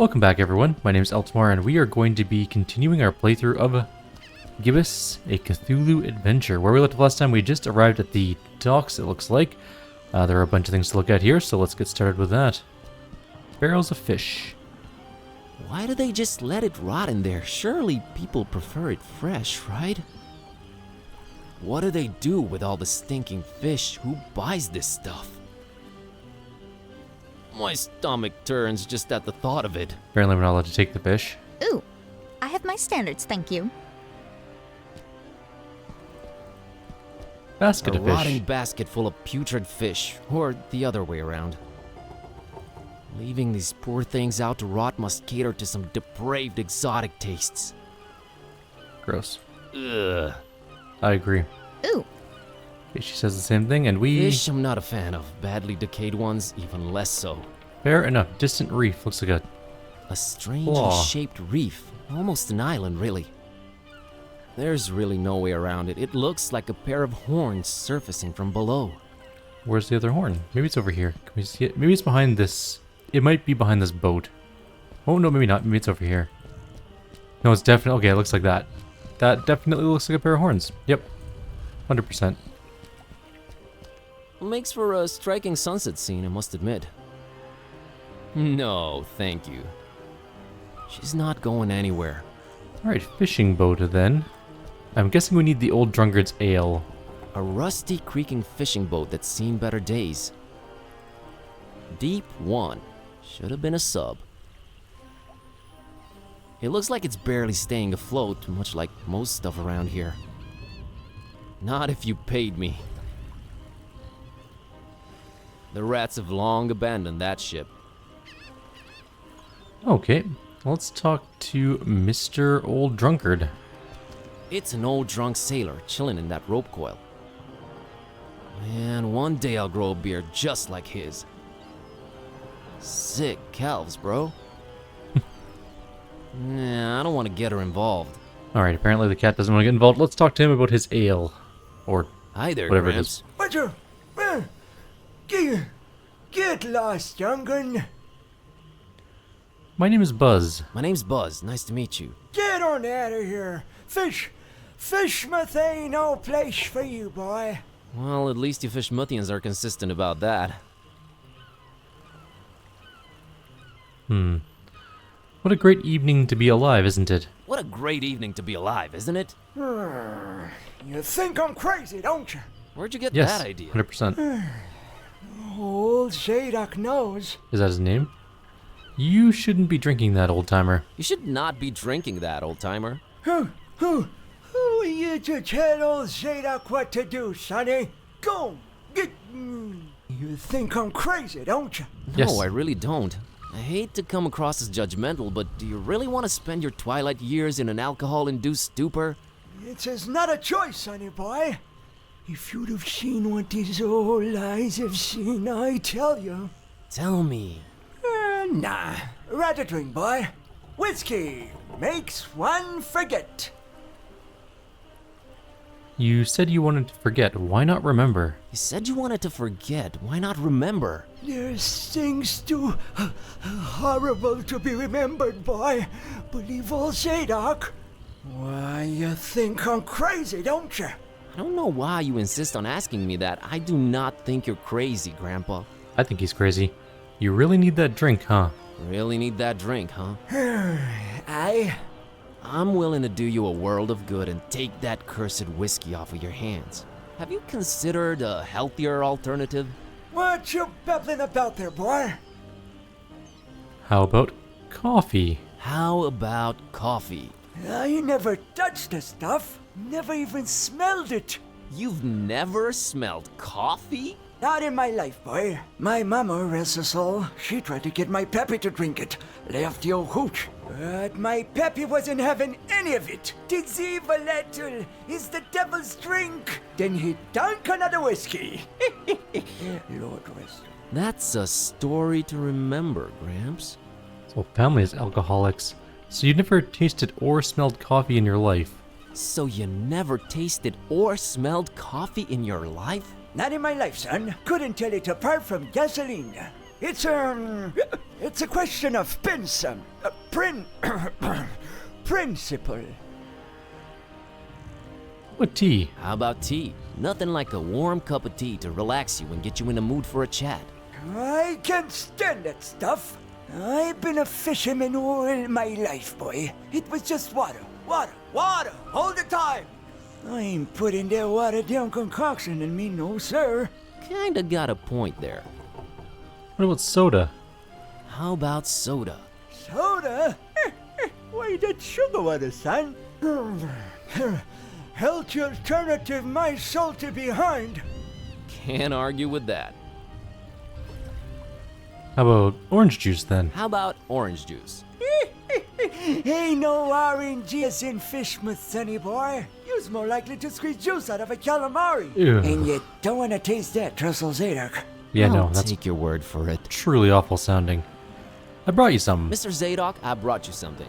Welcome back everyone, my name is Eltmar and we are going to be continuing our playthrough of Gibbous, a Cthulhu adventure. Where we left last time, we just arrived at the docks, it looks like. There are a bunch of things to look at here, so let's get started with that. Barrels of fish. Why do they just let it rot in there? Surely people prefer it fresh, right? What do they do with all the stinking fish? Who buys this stuff? My stomach turns just at the thought of it. Apparently we're not allowed to take the fish. Ooh, I have my standards, thank you. Basket A of fish. rotting basket full of putrid fish, or the other way around. Leaving these poor things out to rot must cater to some depraved exotic tastes. Gross. Ugh. I agree. Ooh, Okay, she says the same thing, and we... Fish I'm not a fan of. Badly decayed ones, even less so. Fair enough. Distant reef. Looks like A strangely Aw. shaped reef. Almost an island, really. There's really no way around it. It looks like a pair of horns surfacing from below. Where's the other horn? Maybe it's over here. Can we see it? Maybe it's behind this... It might be behind this boat. Oh, no, maybe not. Maybe it's over here. No, it's definitely... Okay, it looks like that. That definitely looks like a pair of horns. Yep. 100%. Makes for a striking sunset scene, I must admit. No, thank you. She's not going anywhere. Alright, fishing boat then. I'm guessing we need the old drunkard's ale. A rusty, creaking fishing boat that's seen better days. Deep 1. Should have been a sub. It looks like it's barely staying afloat, much like most stuff around here. Not if you paid me. The rats have long abandoned that ship. Okay, let's talk to Mr. Old Drunkard. It's an old drunk sailor chilling in that rope coil. Man, one day I'll grow a beard just like his. Sick calves, bro. Nah, I don't want to get her involved. Alright, apparently the cat doesn't want to get involved. Let's talk to him about his ale. Or Hi there, whatever it Gramps. is. Roger. Get lost, young gun. My name is Buzz. My name's Buzz. Nice to meet you. Get on out of here. Fishmouth ain't no place for you, boy. Well, at least you Fishmouthians are consistent about that. What a great evening to be alive, isn't it? What a great evening to be alive, isn't it? You think I'm crazy, don't you? Where'd you get Yes, that idea? 100%. Old Zadok knows. Is that his name? You shouldn't be drinking that, old-timer. You should not be drinking that, old-timer. Who are you to tell old Zadok what to do, sonny? Go, get... You think I'm crazy, don't you? No, Yes. I really don't. I hate to come across as judgmental, but do you really want to spend your twilight years in an alcohol-induced stupor? It's not a choice, sonny boy. If you'd have seen what these old eyes have seen, I tell you. Tell me. Nah, rather drink, boy. Whiskey makes one forget. You said you wanted to forget. Why not remember? You said you wanted to forget. Why not remember? There's things too horrible to be remembered, boy. Believe old Zadok. Why, you think I'm crazy, don't you? I don't know why you insist on asking me that. I do not think you're crazy, Grandpa. I think he's crazy. You really need that drink, huh? Really need that drink, huh? Aye. I'm willing to do you a world of good and take that cursed whiskey off of your hands. Have you considered a healthier alternative? What you babbling about there, boy? How about coffee? How about coffee? I never touched the stuff. Never even smelled it. You've never smelled coffee? Not in my life, boy. My mama, rest her soul, she tried to get my Peppy to drink it. Left the old hooch. But my Peppy wasn't having any of it. Dizivaletl is the devil's drink. Then he drank another whiskey. Lord rest. That's a story to remember, Gramps. So family is alcoholics. So you never tasted or smelled coffee in your life. So you never tasted or smelled coffee in your life? Not in my life, son. Couldn't tell it apart from gasoline. It's, It's a question of principle. What tea? How about tea? Nothing like a warm cup of tea to relax you and get you in the mood for a chat. I can't stand that stuff. I've been a fisherman all my life, boy. It was just water, water, water, all the time. I ain't putting that watered down concoction in me, no sir. Kinda got a point there. What about soda? How about soda? Soda? Why, that's sugar water, son. Healthy alternative, my salty behind. Can't argue with that. How about orange juice then? How about orange juice? Ain't no orange juice in Fishmouth, sonny boy. You's more likely to squeeze juice out of a calamari. Ew. And you don't want to taste that, Trussell Zadok. Yeah, no, I'll that's take your word for it. truly awful sounding. I brought you some. Mr. Zadok, I brought you something.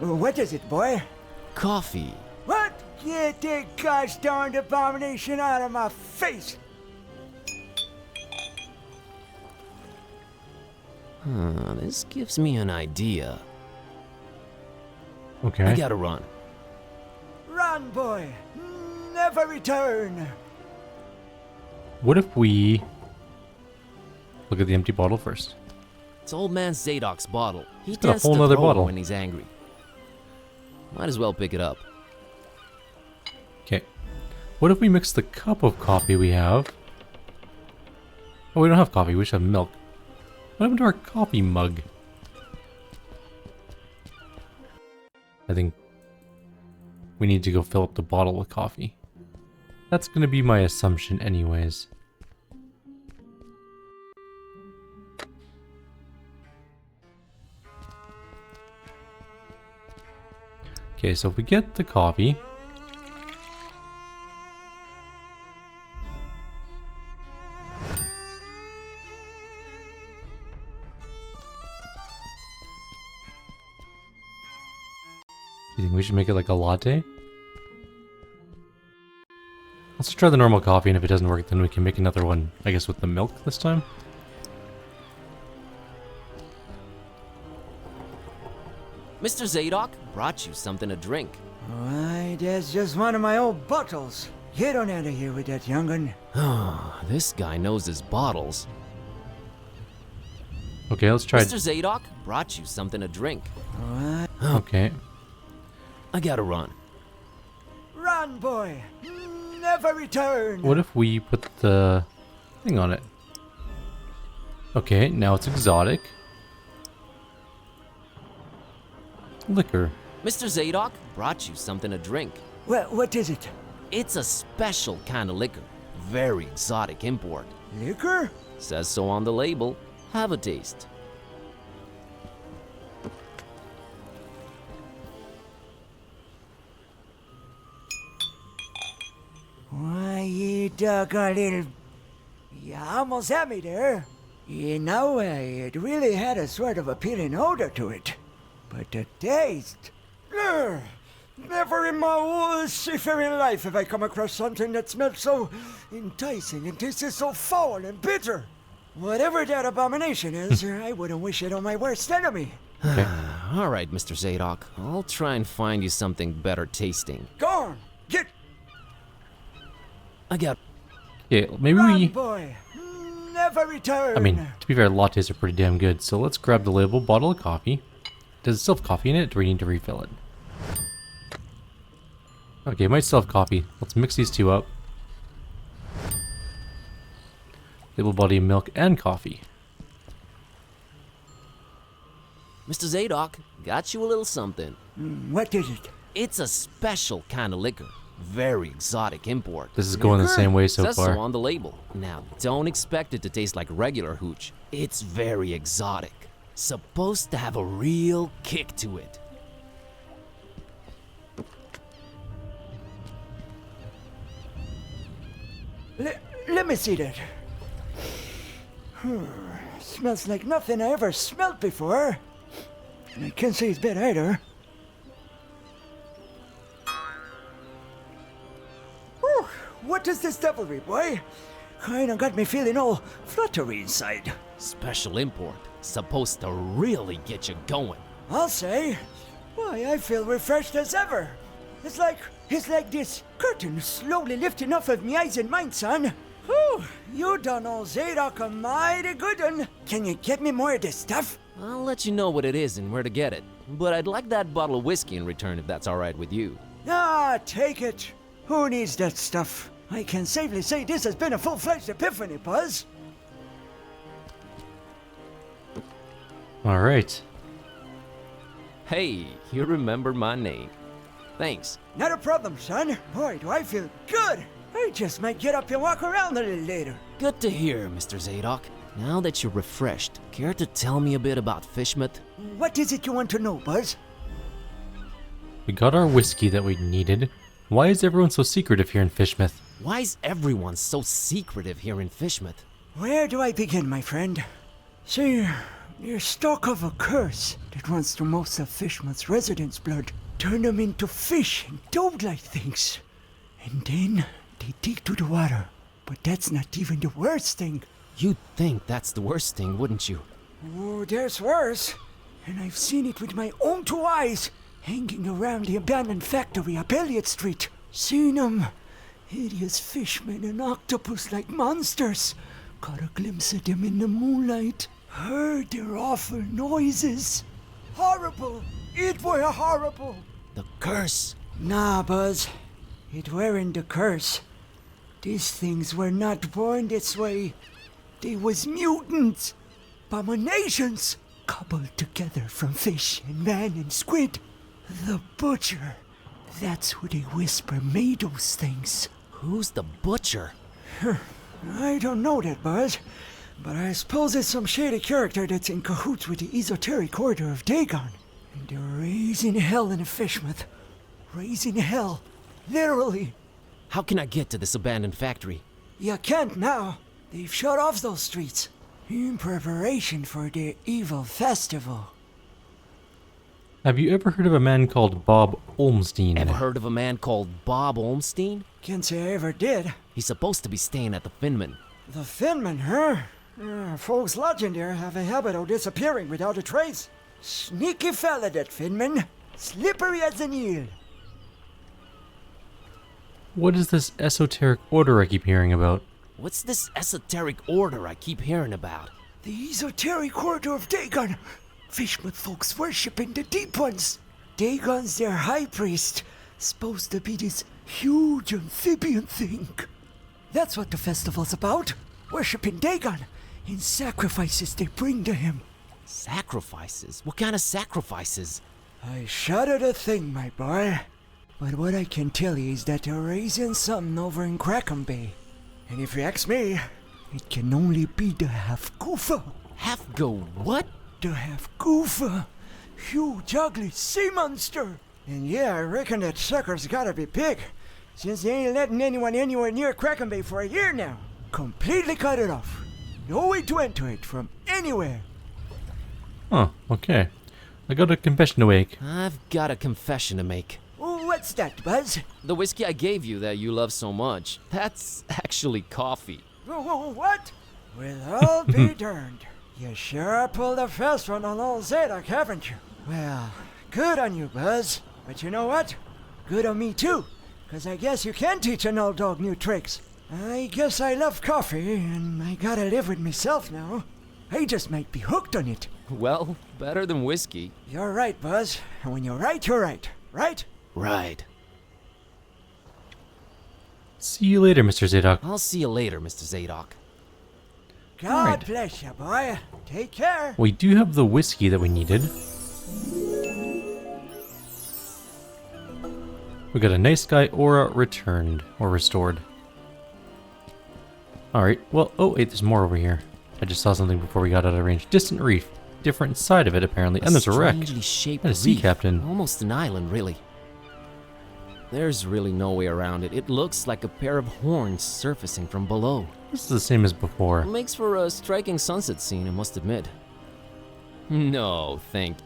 What is it, boy? Coffee. What? Get that gosh darned abomination out of my face! This gives me an idea. Okay. I gotta run. Run, boy! Never return! What if we look at the empty bottle first? It's old man Zadok's bottle. He got a tends whole to nother throw bottle. when he's angry. Might as well pick it up. Okay. What if we mix the cup of coffee we have? Oh, we don't have coffee. We should have milk. What happened to our coffee mug? I think we need to go fill up the bottle with coffee. That's gonna be my assumption anyways. Okay, so if we get the coffee. Do you think we should make it like a latte? Let's try the normal coffee, and if it doesn't work, then we can make another one, I guess, with the milk this time. Mr. Zadok brought you something to drink. Why, that's just one of my old bottles. Get on out of here with that, young'un. This guy knows his bottles. Okay, let's try. Mr. Zadok brought you something to drink. What? Okay. I gotta run. Run, boy! Never return! What if we put the thing on it? Okay, now it's exotic. Liquor. Mr. Zadok brought you something to drink. What is it? It's a special kind of liquor. Very exotic import. Liquor? Says so on the label. Have a taste. Why, you doggone little... You almost had me there. You know, it really had a sort of appealing odor to it. But the taste... Ugh, never in my whole seafaring life have I come across something that smelled so enticing and tasted so foul and bitter. Whatever that abomination is, I wouldn't wish it on my worst enemy. Okay. All right, Mr. Zadok. I'll try and find you something better tasting. Go on, get... I got... Yeah, maybe Run, we... boy! Never return! I mean, to be fair, lattes are pretty damn good, so let's grab the label bottle of coffee. Does it still have coffee in it, or do we need to refill it? Okay, it might still have coffee. Let's mix these two up. Label body of milk and coffee. Mr. Zadok, got you a little something. What is it? It's a special kind of liquor. Very exotic import. This is going the same way so Says so far. on the label. Now, don't expect it to taste like regular hooch. It's very exotic. Supposed to have a real kick to it. Let me see that. Smells like nothing I ever smelled before. And I can't say it's bad either. Whew, what is this devilry, boy? Kinda got me feeling all fluttery inside. Special import. Supposed to really get you going. I'll say. Why, I feel refreshed as ever. It's like this curtain slowly lifting off of me eyes and mine, son. Whew, you done all Zadok a mighty good one. Can you get me more of this stuff? I'll let you know what it is and where to get it. But I'd like that bottle of whiskey in return if that's alright with you. Ah, take it. Who needs that stuff? I can safely say this has been a full-fledged epiphany, Buzz. All right. Hey, you remember my name. Thanks. Not a problem, son. Boy, do I feel good. I just might get up and walk around a little later. Good to hear, Mr. Zadok. Now that you're refreshed, care to tell me a bit about Fishmouth? What is it you want to know, Buzz? We got our whiskey that we needed. Why is everyone so secretive here in Fishmouth? Why is everyone so secretive here in Fishmouth? Where do I begin, my friend? See, you're stuck of a curse that runs through most of Fishmouth's residents' blood. Turn them into fish and toad-like things. And then they dig to the water. But that's not even the worst thing. You'd think that's the worst thing, wouldn't you? Oh, there's worse. And I've seen it with my own two eyes, hanging around the abandoned factory up Elliott Street. Seen them. Hideous fishmen and octopus-like monsters. Caught a glimpse of them in the moonlight. Heard their awful noises. Horrible. It were horrible. The curse. Nah, Buzz. It weren't the curse. These things were not born this way. They was mutants. Abominations. Cobbled together from fish and man and squid. The butcher. That's who they whisper made those things. Who's the butcher? I don't know that, Buzz. But I suppose it's some shady character that's in cahoots with the esoteric order of Dagon. And they're raising hell in the Fishmouth. Raising hell. Literally. How can I get to this abandoned factory? You can't now. They've shut off those streets. In preparation for their evil festival. Have you ever heard of a man called Bob Olmstein? Ever heard of a man called Bob Olmstein? Can't say I ever did. He's supposed to be staying at the Finman. The Finman, huh? Folks lodging there have a habit of disappearing without a trace. Sneaky fella, that Finman. Slippery as an eel. What is this esoteric order I keep hearing about? What's this esoteric order I keep hearing about? The esoteric order of Dagon. Fishmouth folks worshipping the deep ones. Dagon's their high priest. Supposed to be this huge amphibian thing. That's what the festival's about. Worshipping Dagon in sacrifices they bring to him. Sacrifices? What kind of sacrifices? I shudder to think, my boy. But what I can tell you is that they're raising something over in Kraken Bay. And if you ask me, it can only be the half-goofa. Half-go what? The half-goofa. Huge, ugly sea monster. And yeah, I reckon that sucker's gotta be big, since they ain't letting anyone anywhere near Kraken Bay for a year now. Completely cut it off. No way to enter it from anywhere. Huh, okay. I got a confession to make. I've got a confession to make. What's that, Buzz? The whiskey I gave you that you love so much, that's actually coffee. What? Well, I'll be darned. You sure pulled a fast one on old Zadok, haven't you? Well, good on you, Buzz. But you know what? Good on me, too. Because I guess you can teach an old dog new tricks. I guess I love coffee, and I gotta live with myself now. I just might be hooked on it. Well, better than whiskey. You're right, Buzz. And when you're right, you're right. Right? Right. See you later, Mr. Zadok. I'll see you later, Mr. Zadok. God Alright. bless you, boy. Take care. We do have the whiskey that we needed. We got a nice guy aura returned, or restored. Alright, well, oh wait, there's more over here. I just saw something before we got out of range. Distant reef. Different side of it, apparently. And there's a wreck. Strangely shaped And a sea reef. captain. Almost an island, really. There's really no way around it. It looks like a pair of horns surfacing from below. This is the same as before. Makes for a striking sunset scene, I must admit. No, thank.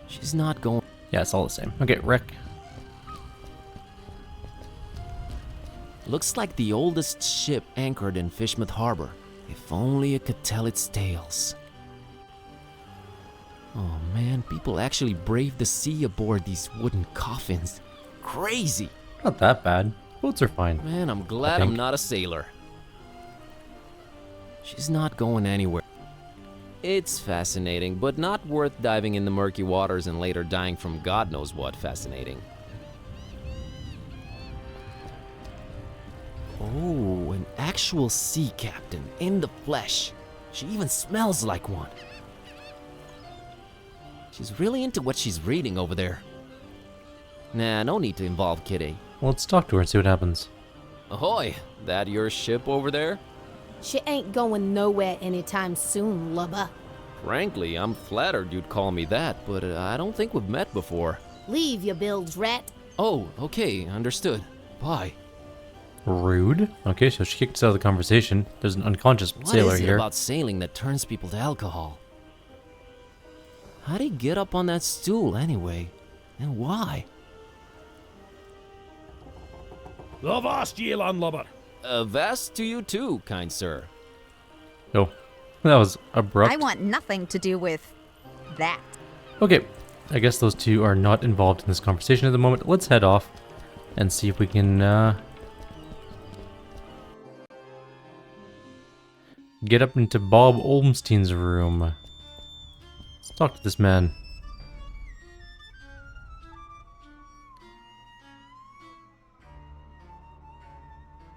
She's not going. Yeah, it's all the same. Okay, wreck. Looks like the oldest ship anchored in Fishmouth Harbor. If If only it could tell its tales. Oh man, people actually brave the sea aboard these wooden coffins. Crazy! Not that bad. Boats are fine. Man, I'm glad I'm not a sailor. She's not going anywhere. It's fascinating, but not worth diving in the murky waters and later dying from God knows what fascinating. Oh, an actual sea captain in the flesh. She even smells like one. She's really into what she's reading over there. Nah, no need to involve Kitty. Well, let's talk to her and see what happens. Ahoy! That your ship over there? She ain't going nowhere anytime soon, lubba. Frankly, I'm flattered you'd call me that, but I don't think we've met before. Leave your bilge, rat. Oh, okay, understood. Bye. Rude. Okay, so she kicked us out of the conversation. There's an unconscious What sailor is it here. about sailing that turns people to alcohol? How'd he get up on that stool anyway? And why? Avast ye, landlubber. Vast to you too, kind sir. Oh, that was abrupt. I want nothing to do with that. Okay, I guess those two are not involved in this conversation at the moment. Let's head off and see if we can get up into Bob Olmstein's room. Let's talk to this man.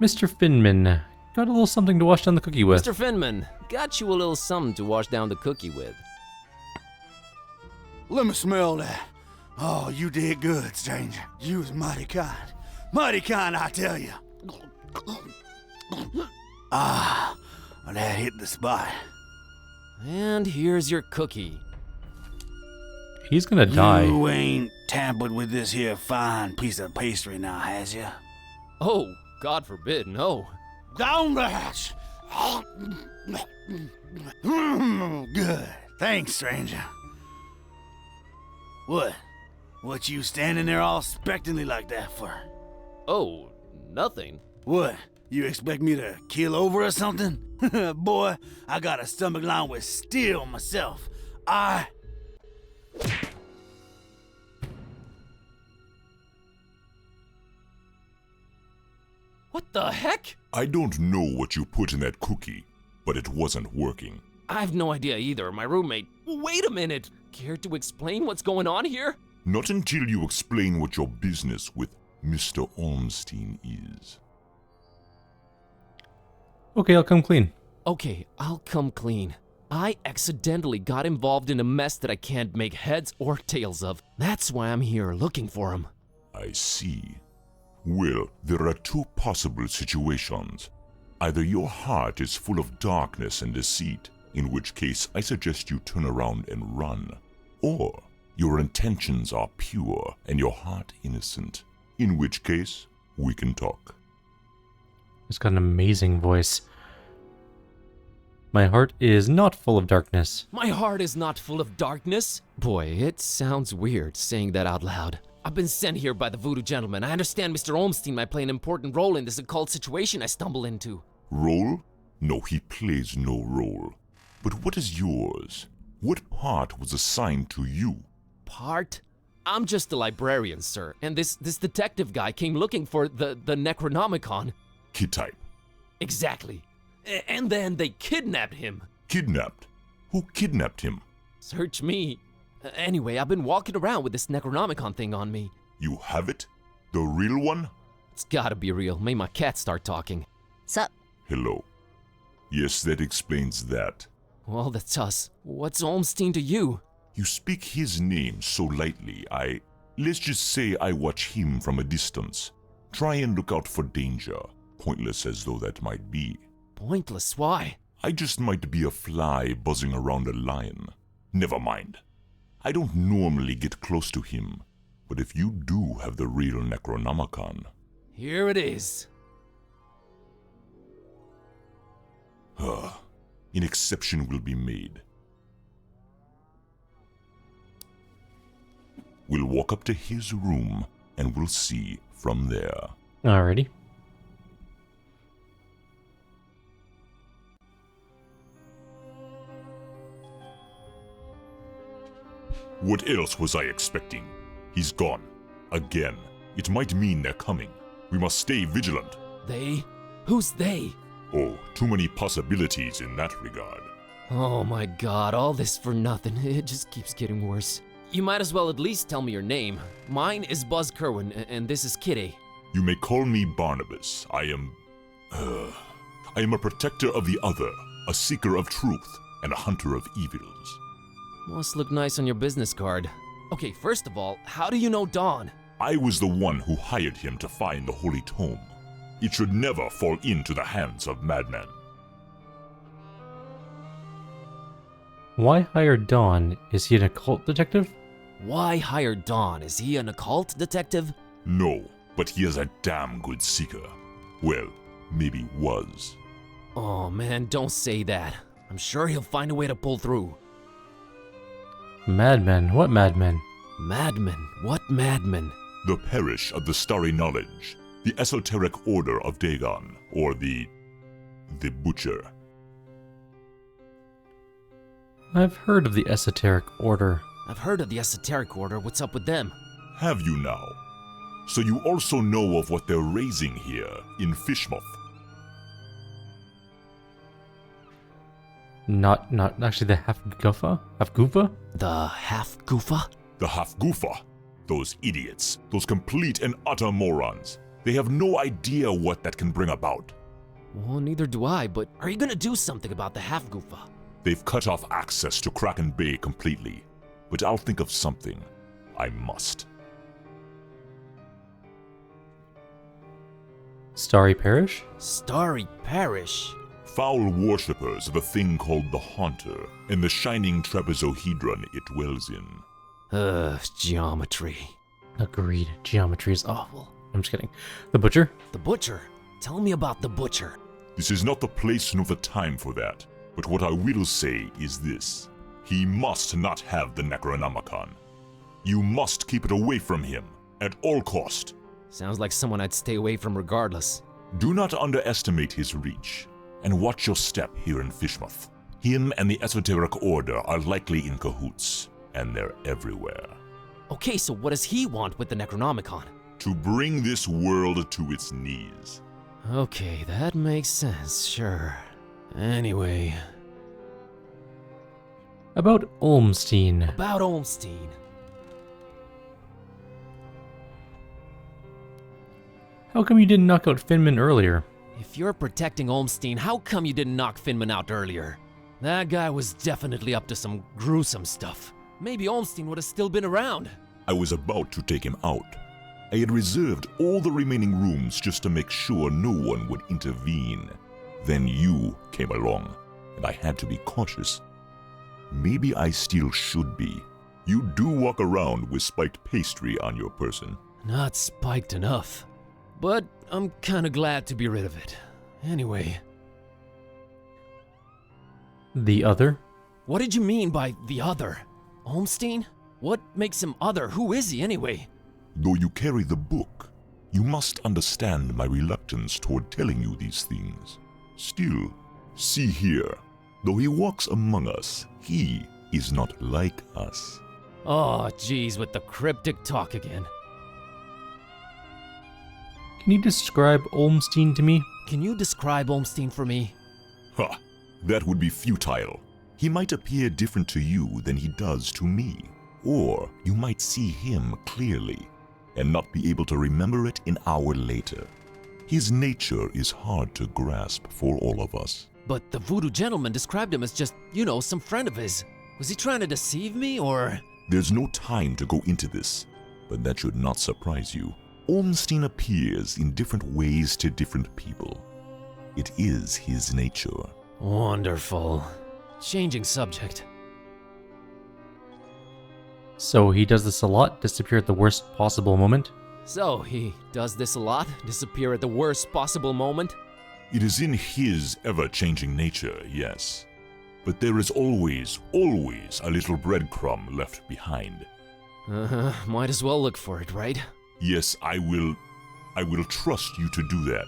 Mr. Finman, got a little something to wash down the cookie with. Mr. Finman, got you a little something to wash down the cookie with. Let me smell that. Oh, you did good, stranger. You was mighty kind. Mighty kind, I tell you. Ah, well, that hit the spot. And here's your cookie. He's gonna die. You ain't tampered with this here fine piece of pastry now, has ya? Oh, God forbid, no. Down the hatch. Good. Thanks, stranger. What? What you standing there all expectantly like that for? Oh, nothing. What? You expect me to keel over or something? Boy, I got a stomach lined with steel myself. What the heck? I don't know what you put in that cookie, but it wasn't working. I've no idea either. My roommate. Wait a minute. Care to explain what's going on here? Not until you explain what your business with Mr. Ormstein is. Okay, I'll come clean. Okay, I'll come clean. I accidentally got involved in a mess that I can't make heads or tails of. That's why I'm here looking for him. I see. Well, there are two possible situations. Either your heart is full of darkness and deceit, in which case I suggest you turn around and run. Or your intentions are pure and your heart innocent, in which case we can talk. He's got an amazing voice. My heart is not full of darkness. My heart is not full of darkness. Boy, it sounds weird saying that out loud. I've been sent here by the voodoo gentleman. I understand Mr. Olmstein might play an important role in this occult situation I stumble into. Role? No, he plays no role. But what is yours? What part was assigned to you? Part? I'm just a librarian, sir, and this detective guy came looking for the Necronomicon. Kid-type. Exactly. And then they kidnapped him. Kidnapped? Who kidnapped him? Search me. Anyway, I've been walking around with this Necronomicon thing on me. You have it? The real one? It's gotta be real. Made my cat start talking. Sup? Hello. Yes, that explains that. Well, that's us. What's Olmstein to you? You speak his name so lightly, let's just say I watch him from a distance. Try and look out for danger, pointless as though that might be. Pointless? Why? I just might be a fly buzzing around a lion. Never mind. I don't normally get close to him, but if you do have the real Necronomicon... Here it is. An exception will be made. We'll walk up to his room, and we'll see from there. Alrighty. What else was I expecting? He's gone. Again. It might mean they're coming. We must stay vigilant. They? Who's they? Oh, too many possibilities in that regard. Oh my god, all this for nothing. It just keeps getting worse. You might as well at least tell me your name. Mine is Buzz Kerwin, and this is Kitty. You may call me Barnabas. I am a protector of the other, a seeker of truth, and a hunter of evils. Must look nice on your business card. Okay, first of all, how do you know Dawn? I was the one who hired him to find the Holy Tome. It should never fall into the hands of madmen. Why hire Dawn? Is he an occult detective? Why hire Dawn? Is he an occult detective? No, but he is a damn good seeker. Well, maybe was. Oh man, don't say that. I'm sure he'll find a way to pull through. Madmen? What madmen? Madmen? What madmen? The Parish of the Starry Knowledge, the Esoteric Order of Dagon, or the Butcher. I've heard of the Esoteric Order. I've heard of the Esoteric Order. What's up with them? Have you now? So you also know of what they're raising here in Fishmouth? Not actually the Half-Goofa? Half-Goofa? The Half-Goofa? The Half-Goofa. Those idiots. Those complete and utter morons. They have no idea what that can bring about. Well, neither do I, but are you gonna do something about the Half-Goofa? They've cut off access to Kraken Bay completely. But I'll think of something. I must. Starry Parish? Starry Parish? Foul worshippers of a thing called the Haunter, and the shining trapezohedron it dwells in. Geometry. Agreed. Geometry is awful. I'm just kidding. The Butcher? The Butcher? Tell me about the Butcher. This is not the place nor the time for that, but what I will say is this. He must not have the Necronomicon. You must keep it away from him, at all cost. Sounds like someone I'd stay away from regardless. Do not underestimate his reach, and watch your step here in Fishmouth. Him and the Esoteric Order are likely in cahoots, and they're everywhere. Okay, so what does he want with the Necronomicon? To bring this world to its knees. Okay, that makes sense, sure. Anyway... About Olmstein. About Olmstein. How come you didn't knock out Finman earlier? If you're protecting Olmstein, how come you didn't knock Finman out earlier? That guy was definitely up to some gruesome stuff. Maybe Olmstein would have still been around. I was about to take him out. I had reserved all the remaining rooms just to make sure no one would intervene. Then you came along, and I had to be cautious. Maybe I still should be. You do walk around with spiked pastry on your person. Not spiked enough. But I'm kinda glad to be rid of it. Anyway. The other? What did you mean by the other? Olmstein? What makes him other? Who is he anyway? Though you carry the book, you must understand my reluctance toward telling you these things. Still, see here. Though he walks among us, he is not like us. Oh, geez, with the cryptic talk again. Can you describe Olmstein to me? Can you describe Olmstein for me? Ha! That would be futile. He might appear different to you than he does to me. Or you might see him clearly, and not be able to remember it an hour later. His nature is hard to grasp for all of us. But the voodoo gentleman described him as just, some friend of his. Was he trying to deceive me, or...? There's no time to go into this, but that should not surprise you. Olmstein appears in different ways to different people. It is his nature. Wonderful. Changing subject. So he does this a lot, disappear at the worst possible moment? So he does this a lot, disappear at the worst possible moment? It is in his ever-changing nature, yes. But there is always a little breadcrumb left behind. Might as well look for it, right? Yes, I will trust you to do that.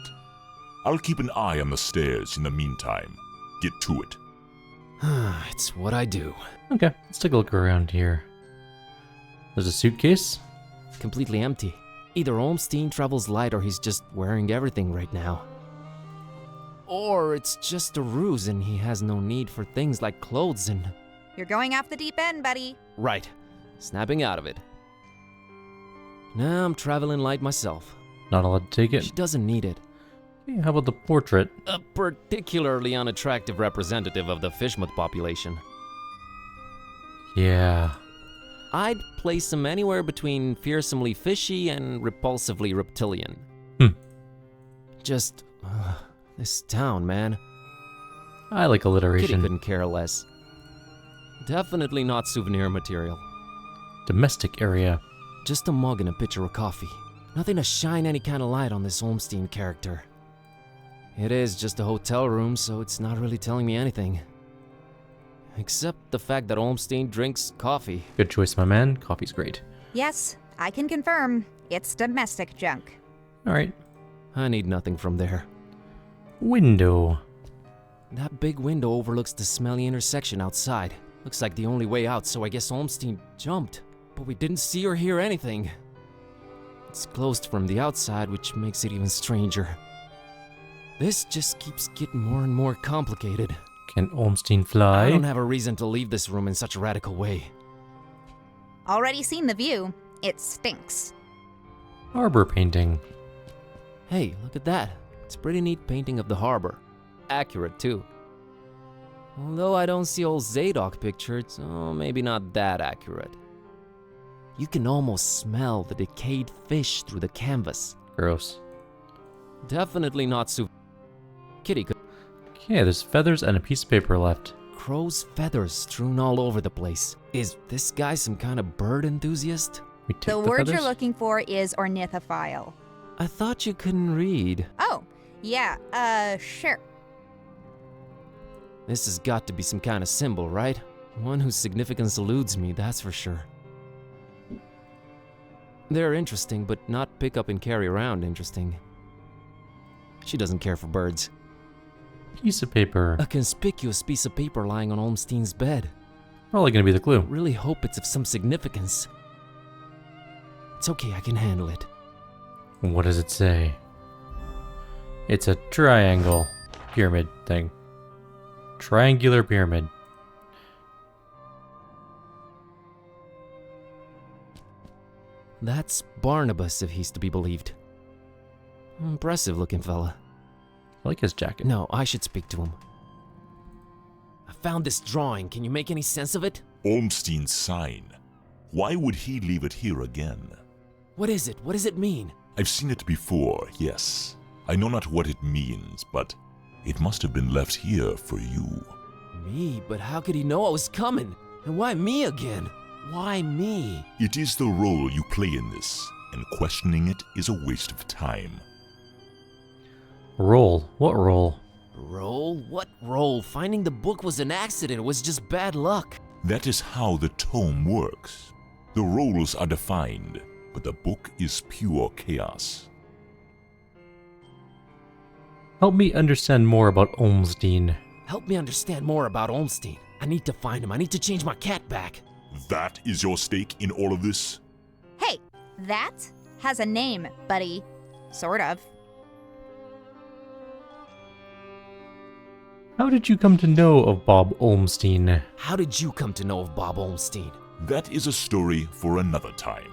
I'll keep an eye on the stairs in the meantime. Get to it. It's what I do. Okay, let's take a look around here. There's a suitcase. Completely empty. Either Olmstein travels light or he's just wearing everything right now. Or it's just a ruse and he has no need for things like clothes and... You're going off the deep end, buddy. Right. Snapping out of it. Now I'm traveling light myself. Not allowed to take it. She doesn't need it. Okay, how about the portrait? A particularly unattractive representative of the fishmouth population. Yeah. I'd place him anywhere between fearsomely fishy and repulsively reptilian. Just... this town, man. I like Kitty alliteration. couldn't care less. Definitely not souvenir material. Domestic area. Just a mug and a pitcher of coffee. Nothing to shine any kind of light on this Olmstein character. It is just a hotel room, so it's not really telling me anything. Except the fact that Olmstein drinks coffee. Good choice, my man. Coffee's great. Yes, I can confirm. It's domestic junk. Alright. I need nothing from there. Window. That big window overlooks the smelly intersection outside. Looks like the only way out, so I guess Olmstein jumped. But we didn't see or hear anything. It's closed from the outside, which makes it even stranger. This just keeps getting more and more complicated. Can Olmstein fly? I don't have a reason to leave this room in such a radical way. Already seen the view. It stinks. Harbor painting. Hey, look at that. It's a pretty neat painting of the harbor. Accurate, too. Although I don't see old Zadok pictured, so maybe not that accurate. You can almost smell the decayed fish through the canvas. Gross. Definitely not Kitty could... Okay, there's feathers and a piece of paper left. Crow's feathers strewn all over the place. Is this guy some kind of bird enthusiast? We take The the word feathers? you're looking for is ornithophile. I thought you couldn't read. Oh, yeah, sure. This has got to be some kind of symbol, right? One whose significance eludes me, that's for sure. They're interesting, but not pick up and carry around interesting. She doesn't care for birds. Piece of paper. A conspicuous piece of paper lying on Olmstein's bed. Probably gonna be the clue. Really hope it's of some significance. It's okay, I can handle it. What does it say? It's a triangle. Pyramid thing. Triangular pyramid. That's Barnabas, if he's to be believed. Impressive looking fella. I like his jacket. No, I should speak to him. I found this drawing. Can you make any sense of it? Olmstein's sign. Why would he leave it here again? What is it? What does it mean? I've seen it before, yes. I know not what it means, but it must have been left here for you. Me? But how could he know I was coming? And why me again? Why me? It is the role you play in this, and questioning it is a waste of time. Roll. What roll? Roll? What roll? Finding the book was an accident. It was just bad luck. That is how the tome works. The roles are defined, but the book is pure chaos. Help me understand more about Olmstein. Help me understand more about Olmstein. I need to find him. I need to change my cat back. That is your stake in all of this? Hey, that has a name, buddy. Sort of. How did you come to know of Bob Olmstein? How did you come to know of Bob Olmstein? That is a story for another time.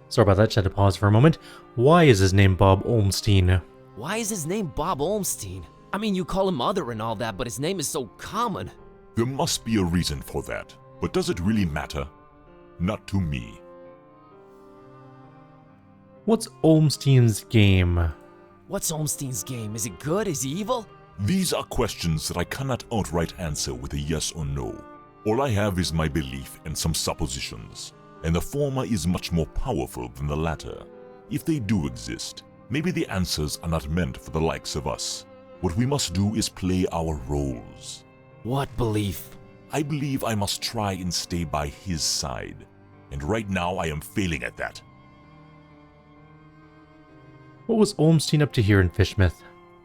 Sorry about that, just had to pause for a moment. Why is his name Bob Olmstein? Why is his name Bob Olmstein? I mean, you call him Mother and all that, but his name is so common. There must be a reason for that, but does it really matter? Not to me. What's Olmstein's game? What's Olmstein's game? Is it good? Is he evil? These are questions that I cannot outright answer with a yes or no. All I have is my belief and some suppositions, and the former is much more powerful than the latter. If they do exist, maybe the answers are not meant for the likes of us. What we must do is play our roles. What belief? I believe I must try and stay by his side, and right now I am failing at that. What was Olmstein up to here in Fishmouth?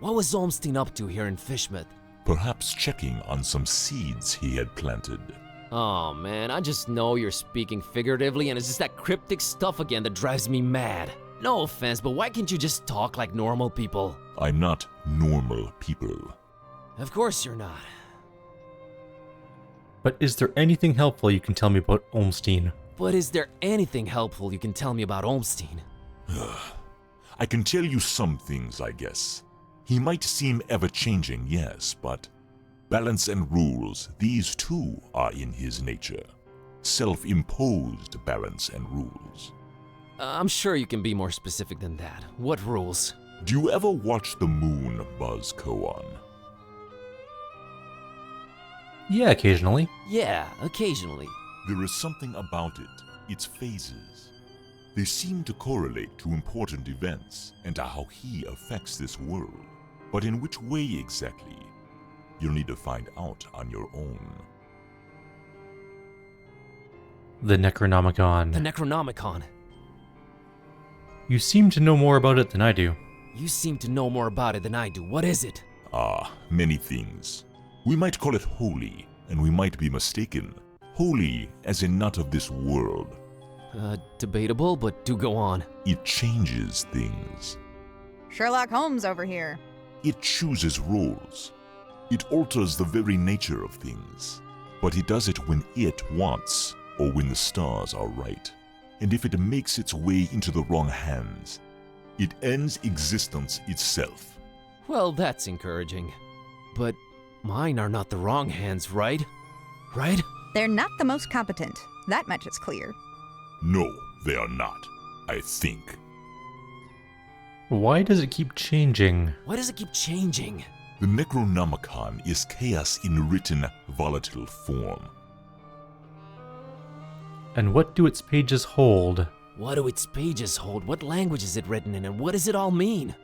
What was Olmstein up to here in Fishmouth? Perhaps checking on some seeds he had planted. Oh man, I just know you're speaking figuratively and it's just that cryptic stuff again that drives me mad. No offense, but why can't you just talk like normal people? I'm not normal people. Of course you're not. But is there anything helpful you can tell me about Olmstein? But is there anything helpful you can tell me about Olmstein? I can tell you some things, I guess. He might seem ever-changing, yes, but balance and rules, these too are in his nature. Self-imposed balance and rules. I'm sure you can be more specific than that. What rules? Do you ever watch the moon buzz koan? Yeah, occasionally. Yeah, occasionally. There is something about it, its phases. They seem to correlate to important events and to how he affects this world. But in which way exactly? You'll need to find out on your own. The Necronomicon. The Necronomicon. You seem to know more about it than I do. You seem to know more about it than I do. What is it? Many things. We might call it holy, and we might be mistaken. Holy as in not of this world. Debatable, but do go on. It changes things. Sherlock Holmes over here. It chooses roles. It alters the very nature of things. But it does it when it wants, or when the stars are right. And if it makes its way into the wrong hands, it ends existence itself. Well, that's encouraging. But mine are not the wrong hands, right? Right? They're not the most competent. That much is clear. No, they are not, I think. Why does it keep changing? Why does it keep changing? The Necronomicon is chaos in written, volatile form. And what do its pages hold? What do its pages hold? What language is it written in, and what does it all mean?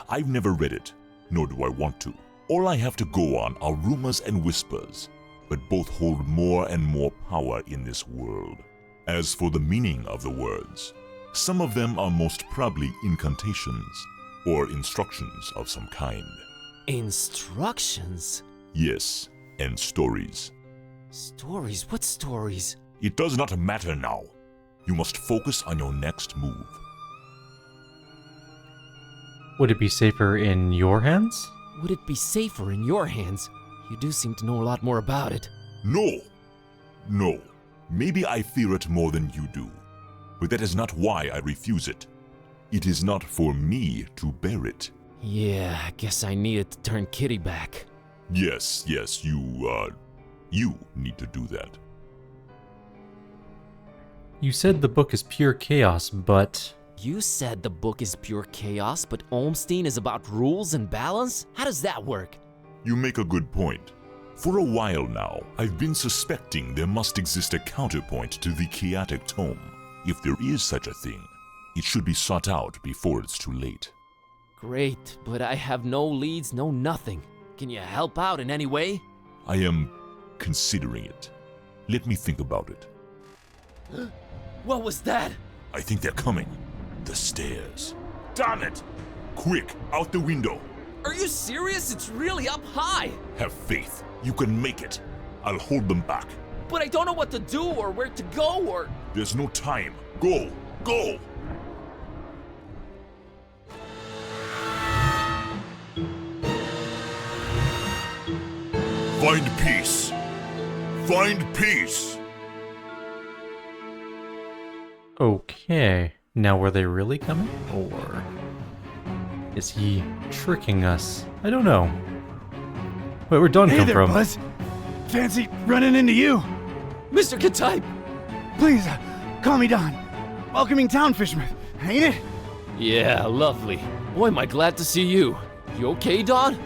I've never read it, nor do I want to. All I have to go on are rumors and whispers, but both hold more and more power in this world. As for the meaning of the words, some of them are most probably incantations, or instructions of some kind. Instructions? Yes, and stories. Stories? What stories? It does not matter now. You must focus on your next move. Would it be safer in your hands? Would it be safer in your hands? You do seem to know a lot more about it. No! No. Maybe I fear it more than you do. But that is not why I refuse it. It is not for me to bear it. Yeah, I guess I needed to turn Kitty back. Yes, you need to do that. You said the book is pure chaos, but... You said the book is pure chaos, but Olmstein is about rules and balance? How does that work? You make a good point. For a while now, I've been suspecting there must exist a counterpoint to the chaotic tome. If there is such a thing, it should be sought out before it's too late. Great, but I have no leads, no nothing. Can you help out in any way? I am considering it. Let me think about it. What was that? I think they're coming. The stairs. Damn it! Quick, out the window. Are you serious? It's really up high. Have faith. You can make it. I'll hold them back. But I don't know what to do or where to go or... There's no time. Go! Go! Find peace. Find peace. Okay. Now were they really coming? Or... is he tricking us? I don't know. Wait, where'd Dawn come there, from? Buzz. Fancy running into you. Mr. Ktype! Please, call me Don. Welcoming town fisherman, ain't it? Yeah, lovely. Boy, am I glad to see you. You okay, Don?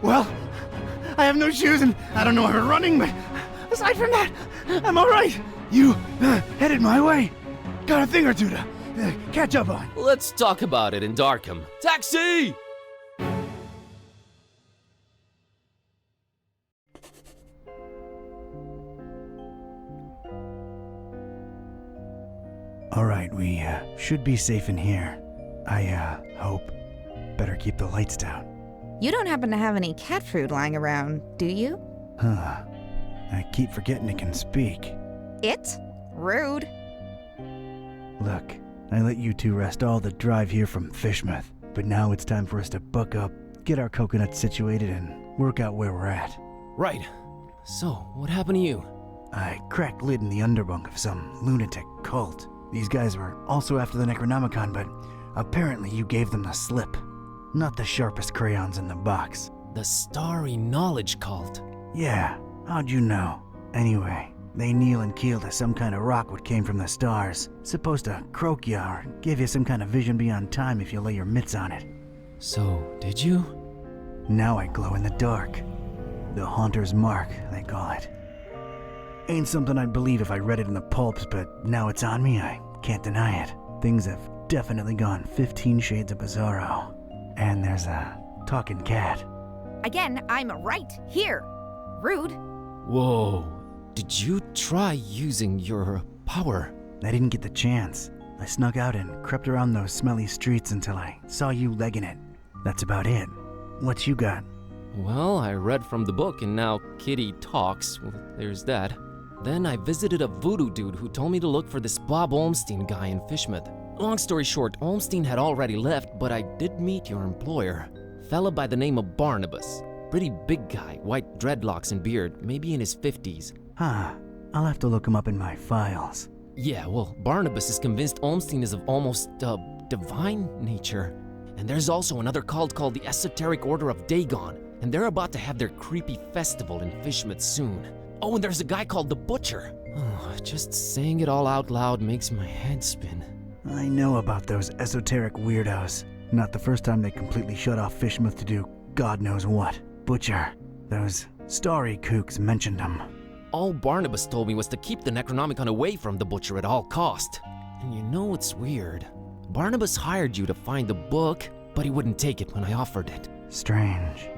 Well, I have no shoes and I don't know where we're running, but aside from that, I'm all right. You headed my way. Got a thing or two to catch up on. Let's talk about it in Darkham. Taxi! All right, we should be safe in here. I hope. Better keep the lights down. You don't happen to have any cat food lying around, do you? Huh. I keep forgetting it can speak. It? Rude. Look, I let you two rest all the drive here from Fishmouth, but now it's time for us to buck up, get our coconuts situated, and work out where we're at. Right. So, what happened to you? I cracked lid in the underbunk of some lunatic cult. These guys were also after the Necronomicon, but apparently you gave them the slip. Not the sharpest crayons in the box. The Starry Knowledge Cult. Yeah, how'd you know? Anyway, they kneel and keel to some kind of rock what came from the stars. Supposed to croak ya or give you some kind of vision beyond time if you lay your mitts on it. So, did you? Now I glow in the dark. The Haunter's Mark, they call it. Ain't something I'd believe if I read it in the pulps, but now it's on me, I can't deny it. Things have definitely gone 15 shades of bizarro. And there's a talking cat. Again, I'm right here. Rude. Whoa. Did you try using your power? I didn't get the chance. I snuck out and crept around those smelly streets until I saw you legging it. That's about it. What you got? Well, I read from the book and now Kitty talks. Well, there's that. Then I visited a voodoo dude who told me to look for this Bob Olmstein guy in Fishmouth. Long story short, Olmstein had already left, but I did meet your employer. Fella by the name of Barnabas. Pretty big guy, white dreadlocks and beard, maybe in his 50s. Huh. I'll have to look him up in my files. Yeah, well, Barnabas is convinced Olmstein is of almost, divine nature. And there's also another cult called the Esoteric Order of Dagon, and they're about to have their creepy festival in Fishmouth soon. Oh, and there's a guy called the Butcher. Oh, just saying it all out loud makes my head spin. I know about those esoteric weirdos. Not the first time they completely shut off Fishmouth to do God knows what. Butcher. Those starry kooks mentioned him. All Barnabas told me was to keep the Necronomicon away from the Butcher at all cost. And you know what's weird? Barnabas hired you to find the book, but he wouldn't take it when I offered it. Strange.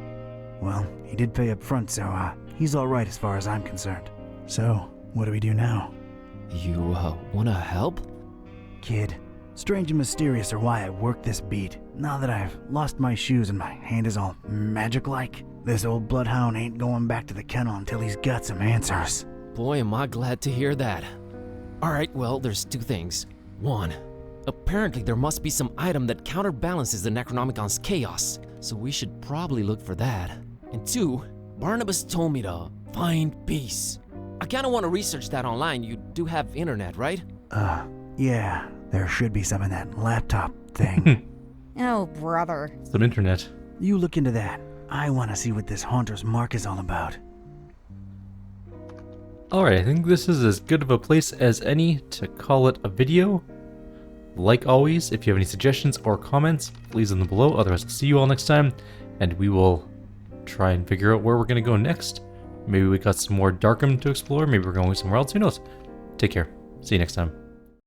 Well, he did pay up front, so, he's alright as far as I'm concerned. So, what do we do now? You, wanna help? Kid, strange and mysterious are why I work this beat. Now that I've lost my shoes and my hand is all magic-like, this old bloodhound ain't going back to the kennel until he's got some answers. Boy, am I glad to hear that. Alright, well, there's two things. One, apparently there must be some item that counterbalances the Necronomicon's chaos, so we should probably look for that. And two, Barnabas told me to find peace. I kinda wanna research that online. You do have internet, right? Yeah, there should be some in that laptop thing. Oh, brother. Some internet. You look into that. I want to see what this Haunter's Mark is all about. Alright, I think this is as good of a place as any to call it a video. Like always, if you have any suggestions or comments, please leave them below. Otherwise, I'll see you all next time, and we will try and figure out where we're going to go next. Maybe we got some more Darkham to explore. Maybe we're going somewhere else. Who knows? Take care. See you next time.